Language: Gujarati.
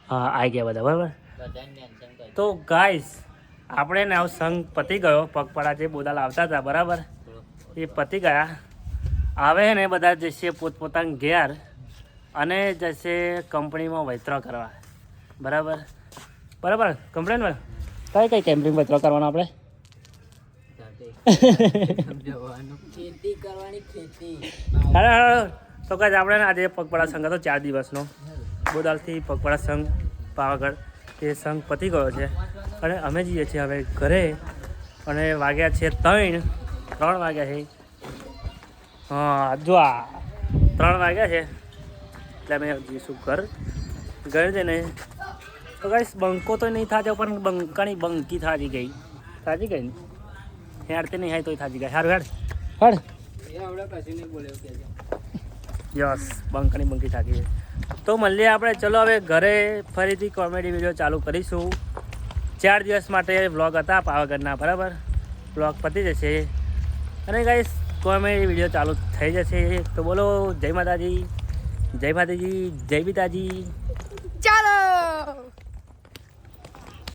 હા આવી ગયા બધા બરાબર. તો ગાઈસ આપણે ને સંઘ પતી ગયો. પગપાળા જે બોદાલ આવતા હતા બરાબર એ પતી ગયા. આવે ને બધા જશે પોતપોતાના ઘેર અને જશે કંપનીમાં વૈતરો કરવા બરાબર. બરાબર કમ્પ્લેન કઈ કઈ કેમ્પિંગ વૈતરો કરવાનો આપણે? ખેતી કરવાની ખેતી. તો કાંઈ આપણે આજે પગપાળા સંઘ હતો 4 દિવસનો. બોદાલથી પગપાળા સંઘ પાવાગઢ એ સંઘ પતી ગયો છે અને અમે જઈએ છીએ હવે ઘરે. અને વાગ્યા છે 3 વાગ્યા છે. હા જો આ 3 વાગ્યા છે એટલે અમે જઈશું ઘરે જઈને. તો ગાઈસ બંકો તો નહીં થાજો પણ બંકાની બંકી થાજી ગઈ ને હેડતે નહીં હાય તોય થાજી ગઈ. સારું હેડ યસ બંકાની બંકી થાજી ગઈ. તો મળીએ આપણે. ચલો હવે ઘરે ફરીથી કોમેડી વિડીયો ચાલુ કરીશું. 4 દિવસ માટે વ્લોગ હતા પાવાગઢના બરાબર. વ્લોગ પતી જશે અને ગાઈસ કોમેડી વિડીયો ચાલુ થઈ જશે. તો બોલો જય માતાજી, જય માતાજી, જય પિતાજી.